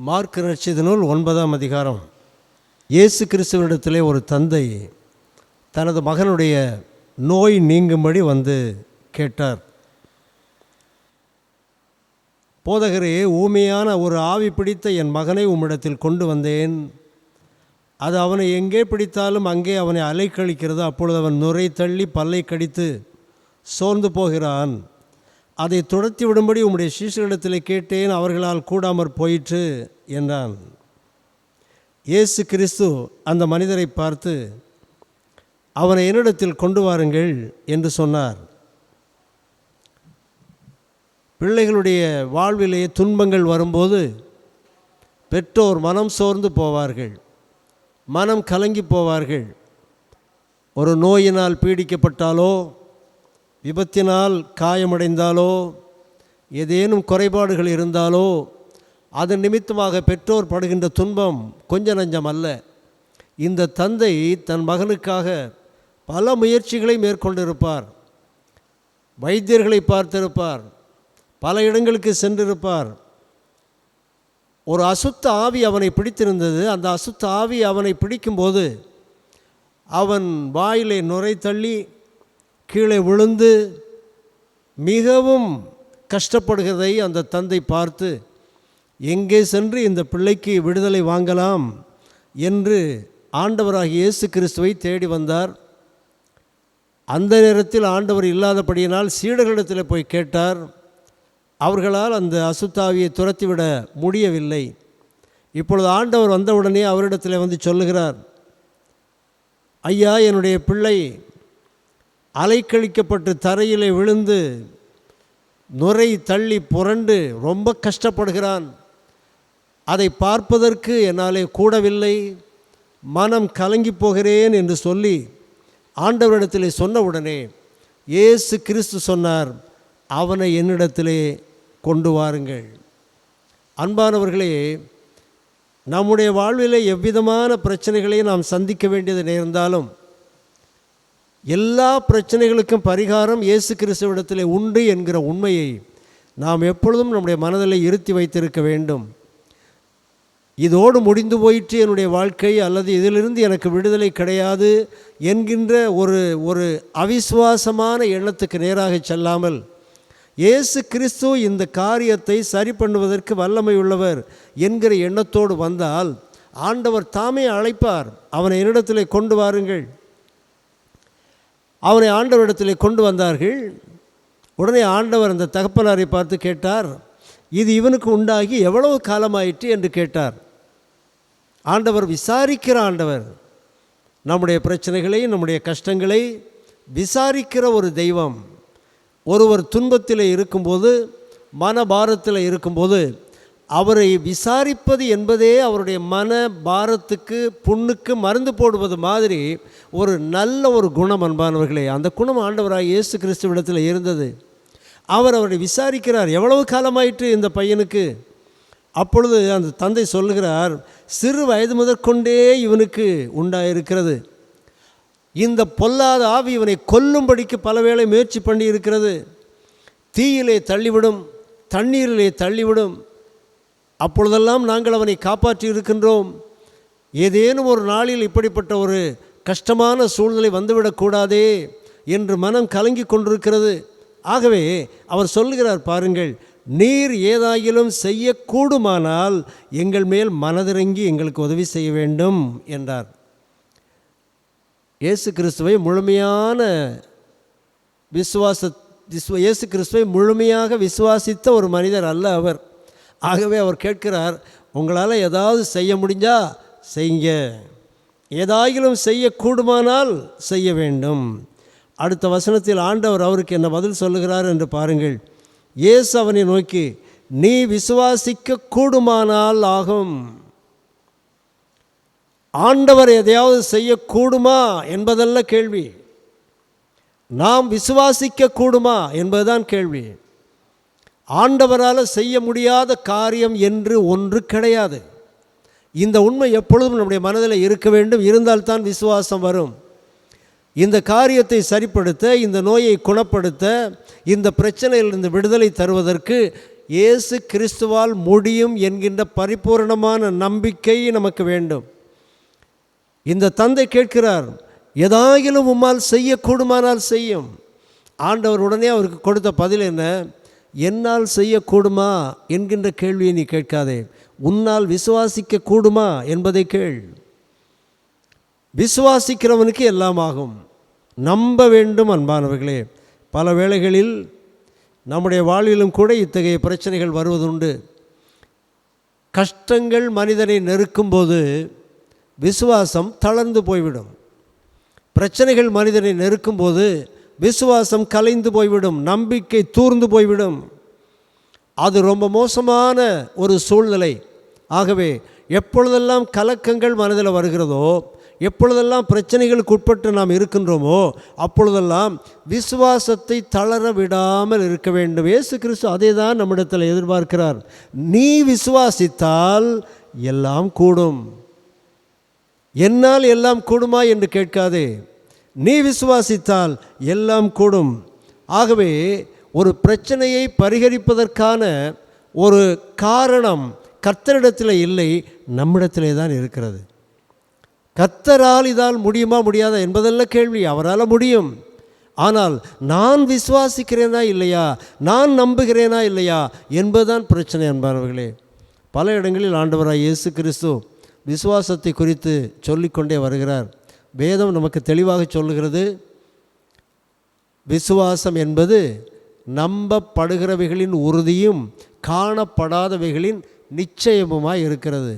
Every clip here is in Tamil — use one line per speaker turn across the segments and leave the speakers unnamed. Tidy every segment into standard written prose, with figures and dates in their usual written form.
மார்க் நற்செய்தி நூல் 9ஆம் அதிகாரம். இயேசு கிறிஸ்துவினிடத்திலே ஒரு தந்தை தனது மகனுடைய நோய் நீங்கும்படி வந்து கேட்டார். போதகரே, ஊமையான ஒரு ஆவி பிடித்த என் மகனை உம்மிடத்தில் கொண்டு வந்தேன். அது அவனை எங்கே பிடித்தாலும் அங்கே அவனை அலைக்கழிக்கிறது. அப்பொழுது அவன் நுரை தள்ளி பல்லை கடித்து சோர்ந்து போகிறான். அதை துரத்தி விடும்படி உம்முடைய சீஷர்களிடத்தில் கேட்டேன், அவர்களால் கூடாமற் போயிற்று என்றான். இயேசு கிறிஸ்து அந்த மனிதரை பார்த்து, அவனை என்னிடத்தில் கொண்டு வாருங்கள் என்று சொன்னார். பிள்ளைகளுடைய வாழ்விலே துன்பங்கள் வரும்போது பெற்றோர் மனம் சோர்ந்து போவார்கள், மனம் கலங்கி போவார்கள். ஒரு நோயினால் பீடிக்கப்பட்டாலோ, விபத்தினால் காயமடைந்தாலோ, ஏதேனும் குறைபாடுகள் இருந்தாலோ, அதன் நிமித்தமாக பெற்றோர் படுகின்ற துன்பம் கொஞ்ச நஞ்சம் அல்ல. இந்த தந்தை தன் மகனுக்காக பல முயற்சிகளை மேற்கொண்டிருப்பார். வைத்தியர்களை பார்த்திருப்பார், பல இடங்களுக்கு சென்றிருப்பார். ஒரு அசுத்த ஆவி அவனை பிடித்திருந்தது. அந்த அசுத்த ஆவி அவனை பிடிக்கும்போது அவன் வாயிலே நுரை தள்ளி கீழே விழுந்து மிகவும் கஷ்டப்படுகிறதை அந்த தந்தை பார்த்து, எங்கே சென்று இந்த பிள்ளைக்கு விடுதலை வாங்கலாம் என்று ஆண்டவராகிய இயேசு கிறிஸ்துவை தேடி வந்தார். அந்த நேரத்தில் ஆண்டவர் இல்லாதபடியினால் சீடர்களிடத்தில் போய் கேட்டார். அவர்களால் அந்த அசுத்தாவியை துரத்திவிட முடியவில்லை. இப்பொழுது ஆண்டவர் வந்தவுடனே அவரிடத்தில் வந்து சொல்லுகிறார், ஐயா, என்னுடைய பிள்ளை அலைக்கழிக்கப்பட்டு தரையிலே விழுந்து நுரை தள்ளி புரண்டு ரொம்ப கஷ்டப்படுகிறான். அதை பார்ப்பதற்கு என்னாலே கூடவில்லை, மனம் கலங்கி போகிறேன் என்று சொல்லி ஆண்டவரிடத்திலே சொன்னவுடனே இயேசு கிறிஸ்து சொன்னார், அவனை என்னிடத்திலே கொண்டு வாருங்கள். அன்பானவர்களே, நம்முடைய வாழ்விலே எவ்விதமான பிரச்சனைகளையும் நாம் சந்திக்க வேண்டியது நேர்ந்தாலும் எல்லா பிரச்சனைகளுக்கும் பரிகாரம் இயேசு கிறிஸ்துவிடத்தில் உண்டு என்கிற உண்மையை நாம் எப்பொழுதும் நம்முடைய மனதில் இருத்தி வைத்திருக்க வேண்டும். இதோடு முடிந்து போயிற்று என்னுடைய வாழ்க்கை, அல்லது இதிலிருந்து எனக்கு விடுதலை கிடையாது என்கின்ற ஒரு அவிசுவாசமான எண்ணத்துக்கு நேராக செல்லாமல், இயேசு கிறிஸ்து இந்த காரியத்தை சரி பண்ணுவதற்கு வல்லமை உள்ளவர் என்கிற எண்ணத்தோடு வந்தால் ஆண்டவர் தாமே அழைப்பார், அவனை என்னிடத்தில் கொண்டு வாருங்கள். அவனை ஆண்டவரிடத்தில் கொண்டு வந்தார்கள். உடனே ஆண்டவர் அந்த தகப்பனாரை பார்த்து கேட்டார், இது இவனுக்கு உண்டாகி எவ்வளவு காலமாயிற்று என்று கேட்டார். ஆண்டவர் விசாரிக்கிற ஆண்டவர். நம்முடைய பிரச்சனைகளை, நம்முடைய கஷ்டங்களை விசாரிக்கிற ஒரு தெய்வம். ஒருவர் துன்பத்தில் இருக்கும்போது, மனபாரத்தில் இருக்கும்போது அவரை விசாரிப்பது என்பதே அவருடைய மன பாரத்துக்கு, புண்ணுக்கு மருந்து போடுவது மாதிரி ஒரு நல்ல ஒரு குணம். அன்பானவர்களே, அந்த குணம் ஆண்டவராக இயேசு கிறிஸ்துவிடத்தில் இருந்தது. அவர் அவரை விசாரிக்கிறார், எவ்வளவு காலமாயிற்று இந்த பையனுக்கு. அப்பொழுது அந்த தந்தை சொல்லுகிறார், சிறு வயது முதற்கொண்டே இவனுக்கு உண்டாயிருக்கிறது. இந்த பொல்லாத ஆவி இவனை கொல்லும்படிக்கு பலவேளை முயற்சி பண்ணி இருக்கிறது. தீயிலே தள்ளிவிடும், தண்ணீரிலே தள்ளிவிடும். அப்பொழுதெல்லாம் நாங்கள் அவனை காப்பாற்றி இருக்கின்றோம். ஏதேனும் ஒரு நாளில் இப்படிப்பட்ட ஒரு கஷ்டமான சூழ்நிலை வந்துவிடக்கூடாதே என்று மனம் கலங்கி கொண்டிருக்கிறது. ஆகவே அவர் சொல்லுகிறார், பாருங்கள், நீர் ஏதாயிலும் செய்யக்கூடுமானால் எங்கள் மேல் மனதிறங்கி எங்களுக்கு உதவி செய்ய வேண்டும் என்றார். இயேசு கிறிஸ்துவை முழுமையான இயேசு கிறிஸ்துவை முழுமையாக விசுவாசித்த ஒரு மனிதர் அல்ல அவர். ஆகவே அவர் கேட்கிறார், உங்களால் ஏதாவது செய்ய முடிஞ்சா செய்யுங்க, ஏதாயிலும் செய்யக்கூடுமானால் செய்ய வேண்டும். அடுத்த வசனத்தில் ஆண்டவர் அவருக்கு என்ன பதில் சொல்லுகிறார் என்று பாருங்கள். இயேசு அவனை நோக்கி, நீ விசுவாசிக்க கூடுமானால் ஆகும். ஆண்டவர் எதையாவது செய்யக்கூடுமா என்பதல்ல கேள்வி, நாம் விசுவாசிக்க கூடுமா என்பதுதான் கேள்வி. ஆண்டவரால் செய்ய முடியாத காரியம் என்று ஒன்று கிடையாது. இந்த உண்மை எப்பொழுதும் நம்முடைய மனதில் இருக்க வேண்டும். இருந்தால்தான் விசுவாசம் வரும். இந்த காரியத்தை சரிப்படுத்த, இந்த நோயை குணப்படுத்த, இந்த பிரச்சனையிலிருந்து விடுதலை தருவதற்கு இயேசு கிறிஸ்துவால் முடியும் என்கின்ற பரிபூரணமான நம்பிக்கை நமக்கு வேண்டும். இந்த தந்தை கேட்கிறார், எதாகிலும் உம்மால் செய்யக்கூடுமானால் செய்யும். ஆண்டவர் உடனே அவருக்கு கொடுத்த பதில் என்ன? என்னால் செய்யக்கூடுமா என்கின்ற கேள்வியை நீ கேட்காதே, உன்னால் விசுவாசிக்க கூடுமா என்பதை கேள். விசுவாசிக்கிறவனுக்கு எல்லாம் ஆகும். நம்ப வேண்டும். அன்பானவர்களே, பல வேளைகளில் நம்முடைய வாழ்விலும் கூட இத்தகைய பிரச்சனைகள் வருவதுண்டு. கஷ்டங்கள் மனிதனை நெருக்கும்போது விசுவாசம் தளர்ந்து போய்விடும். பிரச்சனைகள் மனிதனை நெருக்கும்போது விசுவாசம் கலைந்து போய்விடும், நம்பிக்கை தூர்ந்து போய்விடும். அது ரொம்ப மோசமான ஒரு சூழ்நிலை. ஆகவே எப்பொழுதெல்லாம் கலக்கங்கள் மனதில் வருகிறதோ, எப்பொழுதெல்லாம் பிரச்சனைகளுக்கு உட்பட்டு நாம் இருக்கின்றோமோ, அப்பொழுதெல்லாம் விசுவாசத்தை தளர விடாமல் இருக்க வேண்டும். இயேசு கிறிஸ்து அதே தான் நம்மிடத்தில் எதிர்பார்க்கிறார். நீ விசுவாசித்தால் எல்லாம் கூடும். என்னால் எல்லாம் கூடுமா என்று கேட்காதே, நீ விசுவாசித்தால் எல்லாம் கூடும். ஆகவே ஒரு பிரச்சனையை பரிகரிப்பதற்கான ஒரு காரணம் கர்த்தரிடத்தில் இல்லை, நம்மிடத்திலே தான் இருக்கிறது. கர்த்தரால் இதால் முடியுமா முடியாதா என்பதல்ல கேள்வி, அவரால் முடியும். ஆனால் நான் விசுவாசிக்கிறேனா இல்லையா, நான் நம்புகிறேனா இல்லையா என்பதுதான் பிரச்சனை. என்பவர்களே, பல இடங்களில் ஆண்டவராய் இயேசு கிறிஸ்து விசுவாசத்தை குறித்து சொல்லிக்கொண்டே வருகிறார். வேதம் நமக்கு தெளிவாக சொல்லுகிறது, விசுவாசம் என்பது நம்பப்படுகிறவைகளின் உறுதியும் காணப்படாதவைகளின் நிச்சயமுமாய் இருக்கிறது.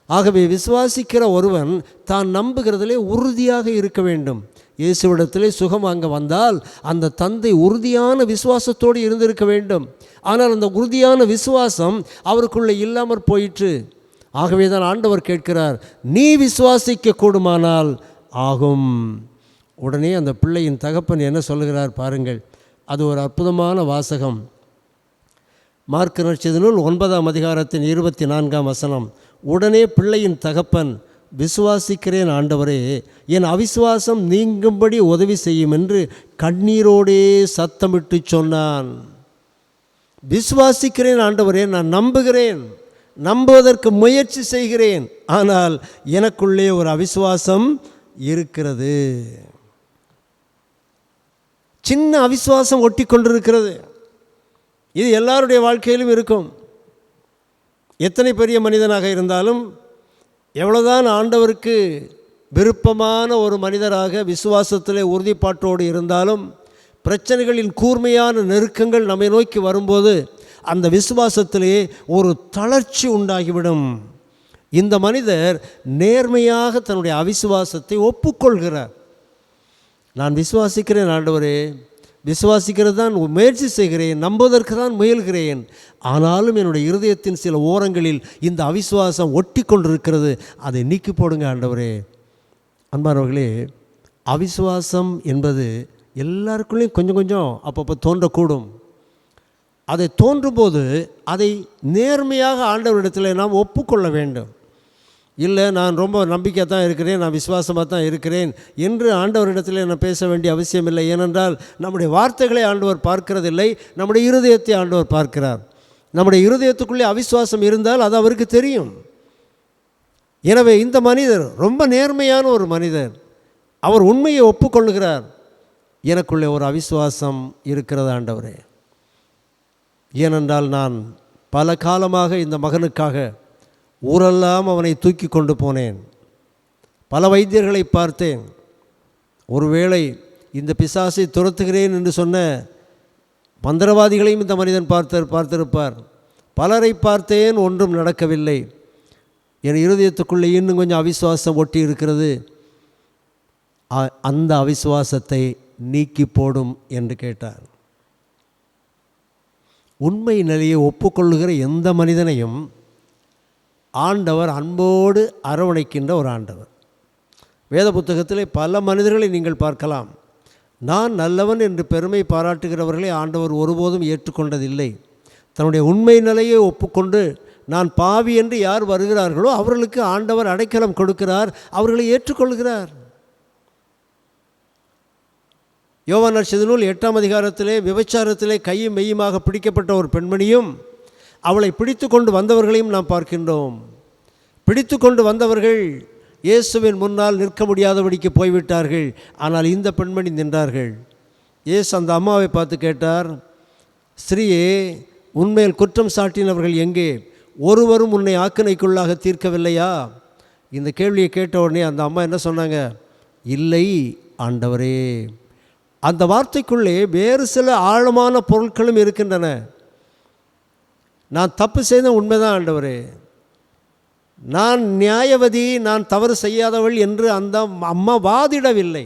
ஆகவே விசுவாசிக்கிற ஒருவன் தான் நம்புகிறதிலே உறுதியாக இருக்க வேண்டும். இயேசுவிடத்திலே சுகம் வாங்க வந்தால் அந்த தந்தை உறுதியான விசுவாசத்தோடு இருந்திருக்க வேண்டும். ஆனால் அந்த உறுதியான விசுவாசம் அவருக்குள்ளே இல்லாமற் போயிற்று. ஆகவே தான் ஆண்டவர் கேட்கிறார், நீ விசுவாசிக்க கூடுமானால் ஆகும். உடனே அந்த பிள்ளையின் தகப்பன் என்ன சொல்லுகிறார் பாருங்கள். அது ஒரு அற்புதமான வாசகம். மார்க்கு நற்செய்தி நூல் 9ஆம் அதிகாரத்தின் 24ஆம் வசனம். உடனே பிள்ளையின் தகப்பன், விசுவாசிக்கிறேன் ஆண்டவரே, என் அவிசுவாசம் நீங்கும்படி உதவி செய்யும் என்று கண்ணீரோடே சத்தமிட்டு சொன்னான். விசுவாசிக்கிறேன் ஆண்டவரே, நான் நம்புகிறேன், நம்புவதற்கு முயற்சி செய்கிறேன், ஆனால் எனக்குள்ளே ஒரு அவிசுவாசம் இருக்கிறது. சின்ன அவிசுவாசம் ஒட்டி கொண்டிருக்கிறது. இது எல்லாருடைய வாழ்க்கையிலும் இருக்கும். எத்தனை பெரிய மனிதனாக இருந்தாலும், எவ்வளோதான் ஆண்டவருக்கு விருப்பமான ஒரு மனிதராக விசுவாசத்திலே உறுதிப்பாட்டோடு இருந்தாலும், பிரச்சனைகளின் கூர்மையான நெருக்கங்கள் நம்மை நோக்கி வரும்போது அந்த விசுவாசத்திலே ஒரு தளர்ச்சி உண்டாகிவிடும். இந்த மனிதர் நேர்மையாக தன்னுடைய அவிசுவாசத்தை ஒப்புக்கொள்கிறார். நான் விசுவாசிக்கிறேன் ஆண்டவரே, விசுவாசிக்கிறது தான் முயற்சி செய்கிறேன், நம்புவதற்கு தான் முயல்கிறேன், ஆனாலும் என்னுடைய இருதயத்தின் சில ஓரங்களில் இந்த அவிசுவாசம் ஒட்டி கொண்டிருக்கிறது, அதை நீக்கி போடுங்க ஆண்டவரே. அன்பானவர்களே, அவிசுவாசம் என்பது எல்லாருக்குள்ளேயும் கொஞ்சம் கொஞ்சம் அப்பப்போ தோன்றக்கூடும். அதை தோன்றும்போது அதை நேர்மையாக ஆண்டவரிடத்தில் நாம் ஒப்புக்கொள்ள வேண்டும். இல்லை, நான் ரொம்ப நம்பிக்கையாக தான் இருக்கிறேன், நான் விசுவாசமாக தான் இருக்கிறேன் என்று ஆண்டவரிடத்தில் நான் பேச வேண்டிய அவசியம் இல்லை. ஏனென்றால் நம்முடைய வார்த்தைகளை ஆண்டவர் பார்க்கிறதில்லை, நம்முடைய இருதயத்தை ஆண்டவர் பார்க்கிறார். நம்முடைய இருதயத்துக்குள்ளே அவிசுவாசம் இருந்தால் அது அவருக்கு தெரியும். எனவே இந்த மனிதர் ரொம்ப நேர்மையான ஒரு மனிதர். அவர் உண்மையை ஒப்புக்கொள்கிறார். எனக்குள்ளே ஒரு அவிசுவாசம் இருக்கிறது ஆண்டவரே. ஏனென்றால் நான் பல காலமாக இந்த மகனுக்காக ஊரெல்லாம் அவனை தூக்கி கொண்டு போனேன். பல வைத்தியர்களை பார்த்தேன். ஒருவேளை இந்த பிசாசை துரத்துகிறேன் என்று சொன்ன மந்திரவாதிகளையும் இந்த மனிதன் பார்த்திருப்பார். பலரை பார்த்தேன், ஒன்றும் நடக்கவில்லை. என் இருதயத்துக்குள்ளே இன்னும் கொஞ்சம் அவிசுவாசம் ஒட்டி இருக்கிறது. அந்த அவிசுவாசத்தை நீக்கி போடும் என்று கேட்டார். உண்மை நிலையை ஒப்புக்கொள்ளுகிற எந்த மனிதனையும் ஆண்டவர் அன்போடு அரவணைக்கின்ற ஒரு ஆண்டவர். வேத புத்தகத்திலே பல மனிதர்களை நீங்கள் பார்க்கலாம். நான் நல்லவன் என்று பெருமை பாராட்டுகிறவர்களை ஆண்டவர் ஒருபோதும் ஏற்றுக்கொண்டதில்லை. தன்னுடைய உண்மை நிலையை ஒப்புக்கொண்டு நான் பாவி என்று யார் வருகிறார்களோ அவர்களுக்கு ஆண்டவர் அடைக்கலம் கொடுக்கிறார், அவர்களை ஏற்றுக்கொள்கிறார். யோவான் நற்செய்தி நூல் 8ஆம் அதிகாரத்திலே விபச்சாரத்திலே கையும் மெய்யுமாக பிடிக்கப்பட்ட ஒரு பெண்மணியும் அவளை பிடித்து கொண்டு வந்தவர்களையும் நாம் பார்க்கின்றோம். பிடித்து கொண்டு வந்தவர்கள் இயேசுவின் முன்னால் நிற்க முடியாதபடிக்கு போய்விட்டார்கள். ஆனால் இந்த பெண்மணி நின்றார்கள். இயேசு அந்த அம்மாவை பார்த்து கேட்டார், ஸ்திரீயே, உன்மேல் குற்றம் சாட்டினவர்கள் எங்கே? ஒருவரும் உன்னை ஆக்கினைக்குள்ளாக தீர்க்கவில்லையா? இந்த கேள்வியை கேட்ட உடனே அந்த அம்மா என்ன சொன்னாங்க? இல்லை ஆண்டவரே. அந்த வார்த்தைக்குள்ளே வேறு சில ஆழமான பொருட்களும் இருக்கின்றன. நான் தப்பு செய்த உண்மைதான் ஆண்டவரே, நான் நியாயவதி, நான் தவறு செய்யாதவள் என்று அந்த அம்மா வாதிடவில்லை,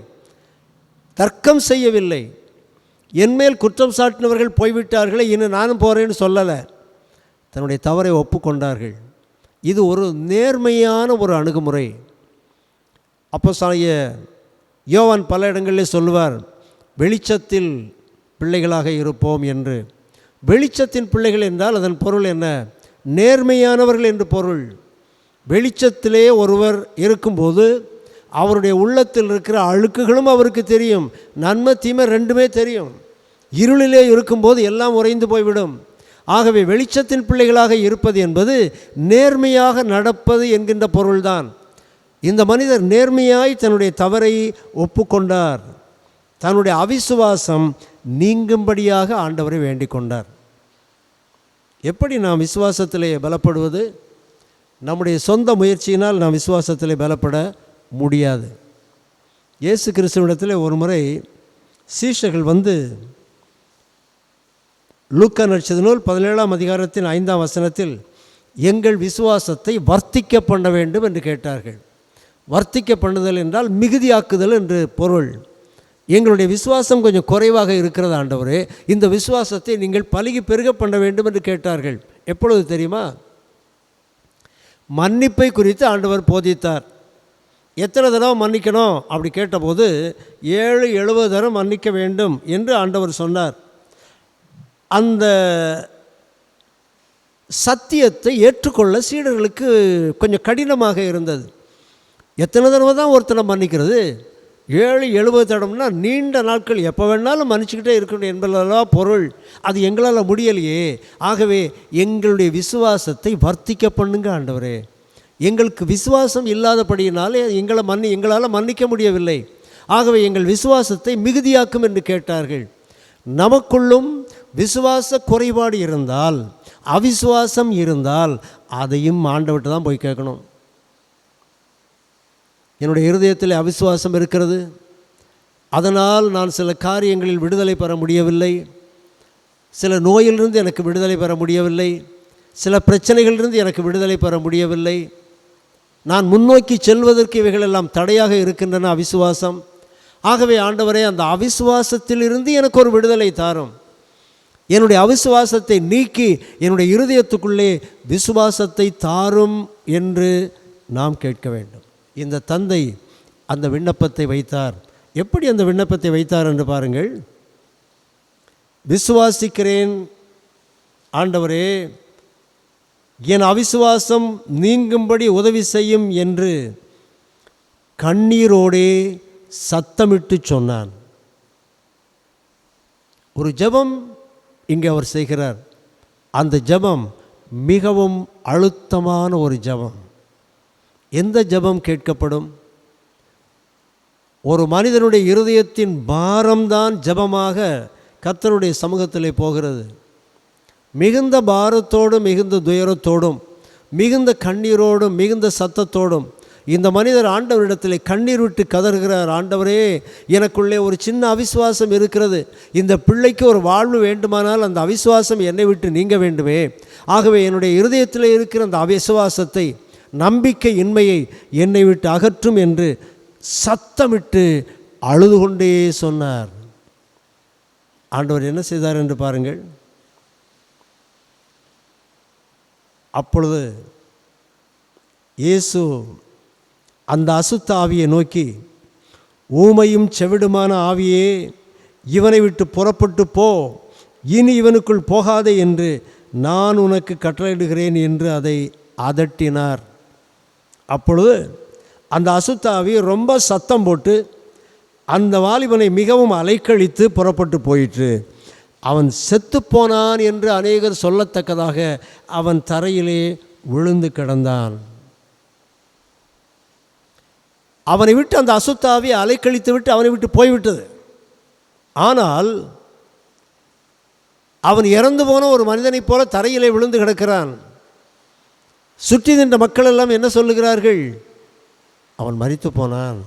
தர்க்கம் செய்யவில்லை. என்மேல் குற்றம் சாட்டினவர்கள் போய்விட்டார்களே, இன்னும் நானும் போகிறேன்னு சொல்லலை. தன்னுடைய தவறை ஒப்புக்கொண்டார்கள். இது ஒரு நேர்மையான ஒரு அணுகுமுறை. அப்போஸ்தலனாகிய யோவான் பல இடங்களில் சொல்லுவார், வெளிச்சத்தில் பிள்ளைகளாக இருப்போம் என்று. வெளிச்சத்தின் பிள்ளைகள் என்றால் அதன் பொருள் என்ன? நேர்மையானவர்கள் என்று பொருள். வெளிச்சத்திலே ஒருவர் இருக்கும்போது அவருடைய உள்ளத்தில் இருக்கிற அழுக்குகளும் அவருக்கு தெரியும், நன்மை தீமை ரெண்டுமே தெரியும். இருளிலே இருக்கும்போது எல்லாம் உறைந்து போய்விடும். ஆகவே வெளிச்சத்தின் பிள்ளைகளாக இருப்பது என்பது நேர்மையாக நடப்பது என்கின்ற பொருள்தான். இந்த மனிதர் நேர்மையாய் தன்னுடைய தவறை ஒப்புக்கொண்டார். தன்னுடைய அவிசுவாசம் நீங்கும்படியாக ஆண்டவரை வேண்டிக் கொண்டார். எப்படி நாம் விசுவாசத்திலே பலப்படுவது? நம்முடைய சொந்த முயற்சியினால் நாம் விசுவாசத்திலே பலப்பட முடியாது. இயேசு கிறிஸ்துவிடத்தில் ஒரு முறை சீஷர்கள் வந்து லூக்கா நற்செய்தி நூல் 17ஆம் அதிகாரத்தின் 5ஆம் வசனத்தில் எங்கள் விசுவாசத்தை வர்த்திக்க பண்ண வேண்டும் என்று கேட்டார்கள். வர்த்திக்க பண்ணுதல் என்றால் மிகுதியாக்குதல் என்று பொருள். எங்களுடைய விசுவாசம் கொஞ்சம் குறைவாக இருக்கிறது ஆண்டவரே, இந்த விசுவாசத்தை நீங்கள் பலுகி பெருக பண்ண வேண்டும் என்று கேட்டார்கள். எப்பொழுது தெரியுமா? மன்னிப்பை குறித்து ஆண்டவர் போதித்தார். எத்தனை தடவை மன்னிக்கணும் அப்படி கேட்டபோது 7-70 தடவை மன்னிக்க வேண்டும் என்று ஆண்டவர் சொன்னார். அந்த சத்தியத்தை ஏற்றுக்கொள்ள சீடர்களுக்கு கொஞ்சம் கடினமாக இருந்தது. எத்தனை தடவை தான் ஒருத்தனை மன்னிக்கிறது? 7-70 தடவைனா நீண்ட நாட்கள் எப்போ வேணாலும் மன்னிச்சுக்கிட்டே இருக்கணும் என்பதெல்லாம் பொருள். அது எங்களால் முடியலையே. ஆகவே எங்களுடைய விசுவாசத்தை வர்த்திக்க பண்ணுங்க ஆண்டவரே. எங்களுக்கு விசுவாசம் இல்லாதபடியினாலே எங்களால் மன்னிக்க முடியவில்லை. ஆகவே எங்கள் விசுவாசத்தை மிகுதியாக்கும் என்று கேட்டார்கள். நமக்குள்ளும் விசுவாச குறைபாடு இருந்தால், அவிசுவாசம் இருந்தால் அதையும் ஆண்டவர்கிட்ட தான் போய் கேட்கணும். என்னுடைய இருதயத்தில் அவிசுவாசம் இருக்கிறது, அதனால் நான் சில காரியங்களில் விடுதலை பெற முடியவில்லை, சில நோயிலிருந்து எனக்கு விடுதலை பெற முடியவில்லை, சில பிரச்சனைகளிலிருந்து எனக்கு விடுதலை பெற முடியவில்லை, நான் முன்னோக்கி செல்வதற்கு இவைகளெல்லாம் தடையாக இருக்கின்றன அவிசுவாசம். ஆகவே ஆண்டவரே, அந்த அவிசுவாசத்திலிருந்து எனக்கு ஒரு விடுதலை தாரும். என்னுடைய அவிசுவாசத்தை நீக்கி என்னுடைய இருதயத்துக்குள்ளே விசுவாசத்தை தாரும் என்று நாம் கேட்க வேண்டும். இந்த தந்தை அந்த விண்ணப்பத்தை வைத்தார். எப்படி அந்த விண்ணப்பத்தை வைத்தார் என்று பாருங்கள். விசுவாசிக்கிறேன் ஆண்டவரே, என் அவிசுவாசம் நீங்கும்படி உதவி செய்யும் என்று கண்ணீரோடே சத்தமிட்டு சொன்னான். ஒரு ஜெபம் இங்கே அவர் செய்கிறார். அந்த ஜெபம் மிகவும் அழுத்தமான ஒரு ஜெபம். எந்த ஜெபம் கேட்கப்படும்? ஒரு மனிதனுடைய இருதயத்தின் பாரம்தான் ஜெபமாக கர்த்தருடைய சமூகத்திலே போகிறது. மிகுந்த பாரத்தோடும் மிகுந்த துயரத்தோடும் மிகுந்த கண்ணீரோடும் மிகுந்த சத்தத்தோடும் இந்த மனிதர் ஆண்டவரிடத்தில் கண்ணீர் விட்டு கதறுகிறார். ஆண்டவரே, எனக்குள்ளே ஒரு சின்ன அவிசுவாசம் இருக்கிறது, இந்த பிள்ளைக்கு ஒரு வாழ்வு வேண்டுமானால் அந்த அவிசுவாசம் என்னை விட்டு நீங்க வேண்டுமே. ஆகவே என்னுடைய இருதயத்தில் இருக்கிற அந்த அவிசுவாசத்தை, நம்பிக்கை இன்மையை என்னை விட்டு அகற்றும் என்று சத்தமிட்டு அழுது கொண்டே சொன்னார். ஆண்டவர் என்ன செய்தார் என்று பாருங்கள். அப்பொழுது இயேசு அந்த அசுத்த ஆவியை நோக்கி, ஊமையும் செவிடுமான ஆவியே, இவனை விட்டு புறப்பட்டு போ, இனி இவனுக்குள் போகாதே என்று நான் உனக்கு கட்டளையிடுகிறேன் என்று அதை அதட்டினார். அப்பொழுது அந்த அசுத்த ஆவி ரொம்ப சத்தம் போட்டு அந்த வாலிபனை மிகவும் அலைக்கழித்து புறப்பட்டு போயிற்று. அவன் செத்துப்போனான் என்று அநேகர் சொல்லத்தக்கதாக அவன் தரையிலே விழுந்து கிடந்தான். அவனை விட்டு அந்த அசுத்தாவி அலைக்கழித்து விட்டு அவனை விட்டு போய்விட்டது. ஆனால் அவன் இறந்து போன ஒரு மனிதனைப் போல தரையிலே விழுந்து கிடக்கிறான். சுற்றி நின்ற மக்கள் எல்லாம் என்ன சொல்லுகிறார்கள்? அவன் மரித்து போனான்,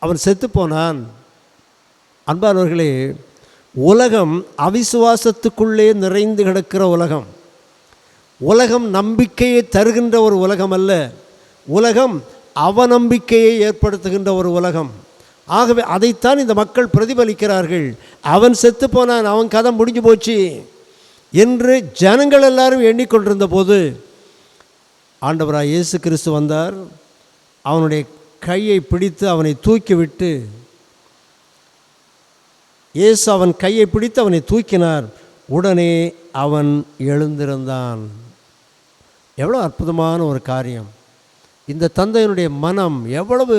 அவன் செத்து போனான். அன்பானவர்களே, உலகம் அவிசுவாசத்துக்குள்ளே நிறைந்து கிடக்கிற உலகம். உலகம் நம்பிக்கையை தருகின்ற ஒரு உலகம் அல்ல, உலகம் அவநம்பிக்கையை ஏற்படுத்துகின்ற ஒரு உலகம். ஆகவே அதைத்தான் இந்த மக்கள் பிரதிபலிக்கிறார்கள். அவன் செத்து போனான், அவன் கதை முடிஞ்சு போச்சு என்று ஜனங்கள் எல்லாரும் எண்ணிக்கொண்டிருந்த போது ஆண்டவராய் இயேசு கிறிஸ்து வந்தார். அவனுடைய கையை பிடித்து அவனை தூக்கிவிட்டு, இயேசு அவன் கையை பிடித்து அவனை தூக்கினார். உடனே அவன் எழுந்திருந்தான். எவ்வளோ அற்புதமான ஒரு காரியம்! இந்த தந்தையினுடைய மனம் எவ்வளவு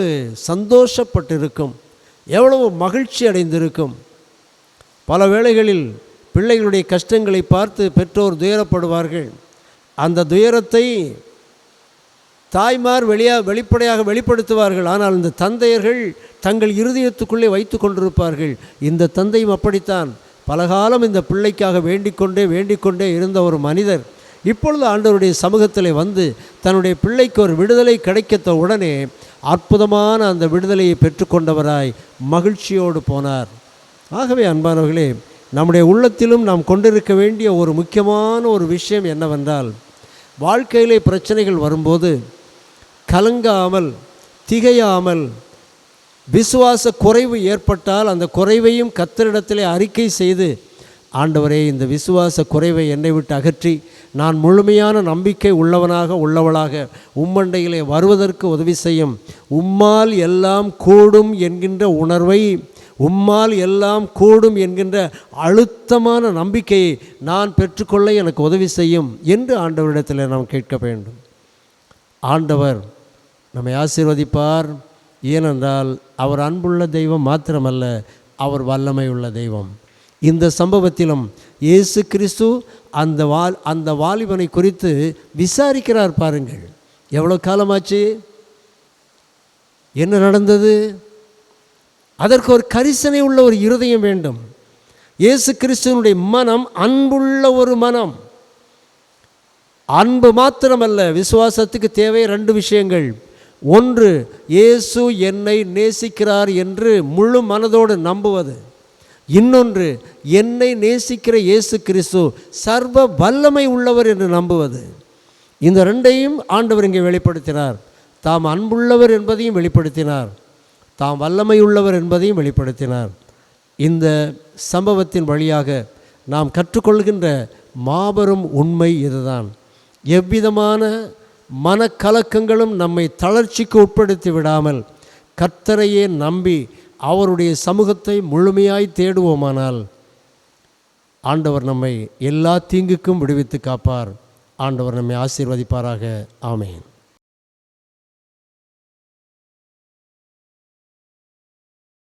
சந்தோஷப்பட்டிருக்கும், எவ்வளவு மகிழ்ச்சி அடைந்திருக்கும். பல வேளைகளில் பிள்ளைகளுடைய கஷ்டங்களை பார்த்து பெற்றோர் துயரப்படுவார்கள். அந்த துயரத்தை தாய்மார் வெளிப்படையாக வெளிப்படுத்துவார்கள். ஆனால் இந்த தந்தையர்கள் தங்கள் இருதயத்துக்குள்ளே வைத்து கொண்டிருப்பார்கள். இந்த தந்தையும் அப்படித்தான். பலகாலம் இந்த பிள்ளைக்காக வேண்டிக்கொண்டே இருந்த ஒரு மனிதர் இப்பொழுது ஆண்டவருடைய சமூகத்தில் வந்து தன்னுடைய பிள்ளைக்கு ஒரு விடுதலை கிடைத்த உடனே அற்புதமான அந்த விடுதலையை பெற்றுக்கொண்டவராய் மகிழ்ச்சியோடு போனார். ஆகவே அன்பானவர்களே, நம்முடைய உள்ளத்திலும் நாம் கொண்டிருக்க வேண்டிய ஒரு முக்கியமான ஒரு விஷயம் என்னவென்றால், வாழ்க்கையிலே பிரச்சனைகள் வரும்போது கலங்காமல் திகையாமல், விசுவாச குறைவு ஏற்பட்டால் அந்த குறைவையும் கர்த்தரிடத்திலே அறிக்கை செய்து, ஆண்டவரே, இந்த விசுவாச குறைவை என்னை விட்டு அகற்றி நான் முழுமையான நம்பிக்கை உள்ளவளாக உம்மண்டையிலே வருவதற்கு உதவி செய்யும். உம்மால் எல்லாம் கூடும் என்கின்ற உணர்வை, உம்மால் எல்லாம் கூடும் என்கின்ற அழுத்தமான நம்பிக்கையை நான் பெற்றுக்கொள்ள எனக்கு உதவி செய்யும் என்று ஆண்டவரிடத்தில் நாம் கேட்க வேண்டும். ஆண்டவர் நம்மை ஆசீர்வதிப்பார். ஏனென்றால் அவர் அன்புள்ள தெய்வம் மாத்திரமல்ல, அவர் வல்லமை உள்ள தெய்வம். இந்த சம்பவத்திலும் இயேசு கிறிஸ்து அந்த வாலிபனை குறித்து விசாரிக்கிறார். பாருங்கள், எவ்வளோ காலமாச்சு, என்ன நடந்தது? அதற்கு ஒரு கரிசனை உள்ள ஒரு இருதயம் வேண்டும். இயேசு கிறிஸ்துவனுடைய மனம் அன்புள்ள ஒரு மனம். அன்பு மாத்திரமல்ல, விசுவாசத்துக்கு தேவை 2 விஷயங்கள். ஒன்று, இயேசு என்னை நேசிக்கிறார் என்று முழு மனதோடு நம்புவது. இன்னொன்று, என்னை நேசிக்கிற இயேசு கிறிஸ்து சர்வ வல்லமை உள்ளவர் என்று நம்புவது. இந்த 2ஐயும் ஆண்டவர் இங்கே வெளிப்படுத்தினார். தாம் அன்புள்ளவர் என்பதையும் வெளிப்படுத்தினார், தாம் வல்லமை உள்ளவர் என்பதையும் வெளிப்படுத்தினார். இந்த சம்பவத்தின் வழியாக நாம் கற்றுக்கொள்கின்ற மாபெரும் உண்மை இதுதான். எவ்விதமான மனக்கலக்கங்களும் நம்மை தளர்ச்சிக்கு உட்படுத்தி விடாமல் கர்த்தரையே நம்பி அவருடைய சமூகத்தை முழுமையாய் தேடுவோமானால் ஆண்டவர் நம்மை எல்லா தீங்குக்கும் விடுவித்து காப்பார். ஆண்டவர் நம்மை ஆசீர்வதிப்பாராக. ஆமென்.